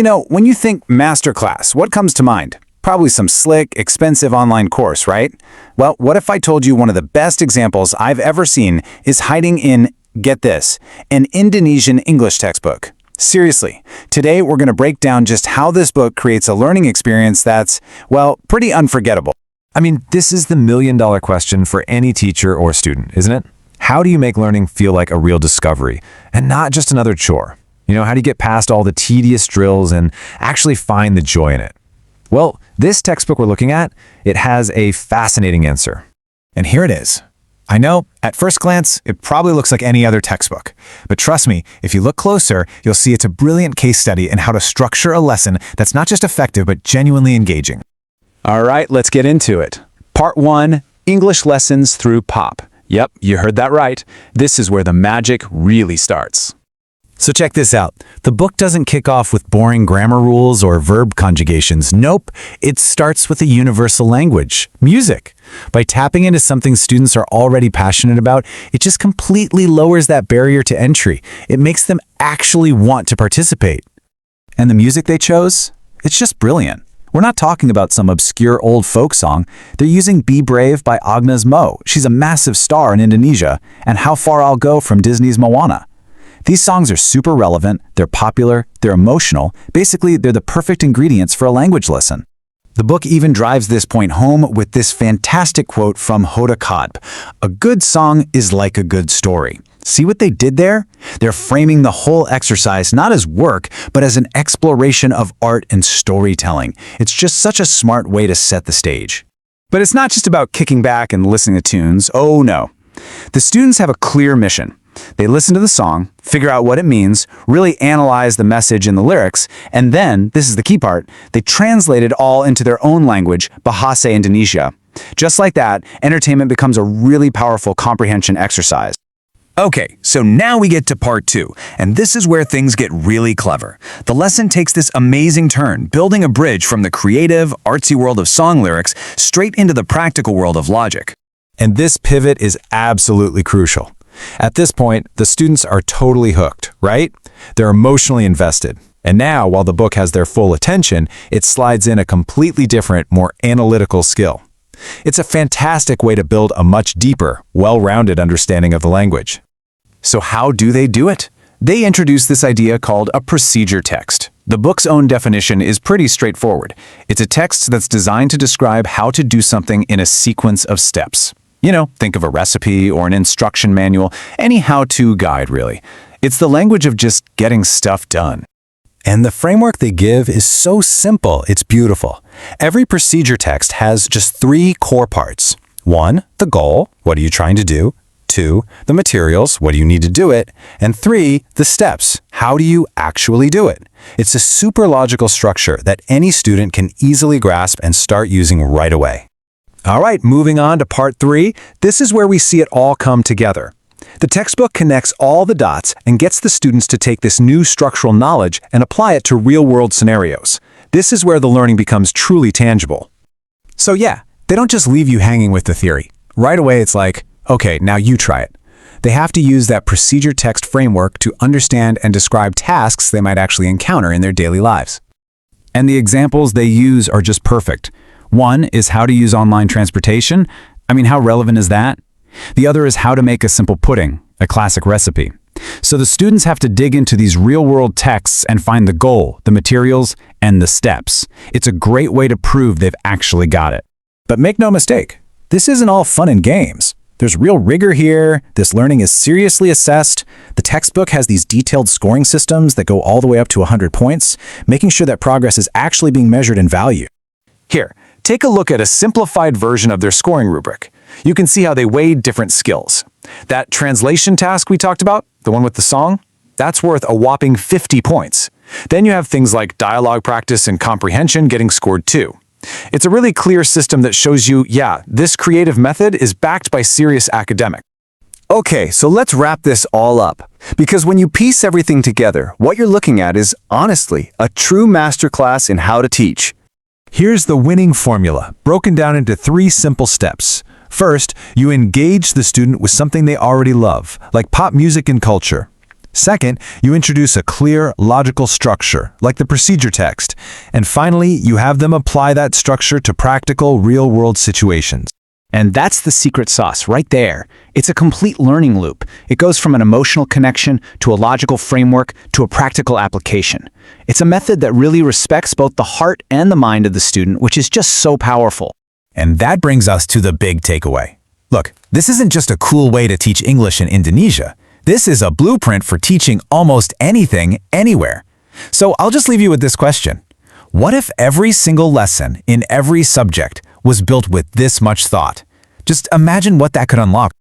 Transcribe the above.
When you think masterclass, what comes to mind? Probably some slick, expensive online course, right? Well, what if I told you one of the best examples I've ever seen is hiding in, get this, an Indonesian English textbook? Seriously, today we're going to break down just how this book creates a learning experience that's, well, pretty unforgettable. I mean, this is the million-dollar question for any teacher or student, isn't it? How do you make learning feel like a real discovery and not just another chore? How do you get past all the tedious drills and actually find the joy in it? Well, this textbook we're looking at, it has a fascinating answer. And here it is. I know, at first glance, it probably looks like any other textbook. But trust me, if you look closer, you'll see it's a brilliant case study in how to structure a lesson that's not just effective, but genuinely engaging. All right, let's get into it. Part 1, English Lessons Through POP. Yep, you heard that right. This is where the magic really starts. So check this out. The book doesn't kick off with boring grammar rules or verb conjugations. Nope, it starts with a universal language, music. By tapping into something students are already passionate about, it just completely lowers that barrier to entry. It makes them actually want to participate. And the music they chose? It's just brilliant. We're not talking about some obscure old folk song. They're using Be Brave by Agnes Mo. She's a massive star in Indonesia. And How Far I'll Go from Disney's Moana. These songs are super relevant, they're popular, they're emotional. Basically, they're the perfect ingredients for a language lesson. The book even drives this point home with this fantastic quote from Hoda Kotb. A good song is like a good story. See what they did there? They're framing the whole exercise not as work, but as an exploration of art and storytelling. It's just such a smart way to set the stage. But it's not just about kicking back and listening to tunes. Oh no. The students have a clear mission. They listen to the song, figure out what it means, really analyze the message in the lyrics, and then, this is the key part, they translate it all into their own language, Bahasa Indonesia. Just like that, entertainment becomes a really powerful comprehension exercise. Okay, so now we get to part 2, and this is where things get really clever. The lesson takes this amazing turn, building a bridge from the creative, artsy world of song lyrics straight into the practical world of logic. And this pivot is absolutely crucial. At this point, the students are totally hooked, right? They're emotionally invested. And now, while the book has their full attention, it slides in a completely different, more analytical skill. It's a fantastic way to build a much deeper, well-rounded understanding of the language. So how do they do it? They introduce this idea called a procedure text. The book's own definition is pretty straightforward. It's a text that's designed to describe how to do something in a sequence of steps. Think of a recipe or an instruction manual, any how-to guide, really. It's the language of just getting stuff done. And the framework they give is so simple, it's beautiful. Every procedure text has just 3 core parts. 1, the goal, what are you trying to do? 2, the materials, what do you need to do it? And 3, the steps, how do you actually do it? It's a super logical structure that any student can easily grasp and start using right away. All right, moving on to part 3, this is where we see it all come together. The textbook connects all the dots and gets the students to take this new structural knowledge and apply it to real-world scenarios. This is where the learning becomes truly tangible. So yeah, they don't just leave you hanging with the theory. Right away it's like, okay, now you try it. They have to use that procedure text framework to understand and describe tasks they might actually encounter in their daily lives. And the examples they use are just perfect. One is how to use online transportation. How relevant is that? The other is how to make a simple pudding, a classic recipe. So the students have to dig into these real-world texts and find the goal, the materials, and the steps. It's a great way to prove they've actually got it. But make no mistake, this isn't all fun and games. There's real rigor here. This learning is seriously assessed. The textbook has these detailed scoring systems that go all the way up to 100 points, making sure that progress is actually being measured in value. Here, take a look at a simplified version of their scoring rubric. You can see how they weighed different skills. That translation task we talked about, the one with the song, that's worth a whopping 50 points. Then you have things like dialogue practice and comprehension getting scored too. It's a really clear system that shows you, yeah, this creative method is backed by serious academics. Okay, so let's wrap this all up. Because when you piece everything together, what you're looking at is, honestly, a true masterclass in how to teach. Here's the winning formula, broken down into 3 simple steps. First, you engage the student with something they already love, like pop music and culture. Second, you introduce a clear, logical structure, like the procedure text. And finally, you have them apply that structure to practical, real-world situations. And that's the secret sauce right there. It's a complete learning loop. It goes from an emotional connection to a logical framework to a practical application. It's a method that really respects both the heart and the mind of the student, which is just so powerful. And that brings us to the big takeaway. Look, this isn't just a cool way to teach English in Indonesia. This is a blueprint for teaching almost anything, anywhere. So I'll just leave you with this question. What if every single lesson in every subject was built with this much thought? Just imagine what that could unlock.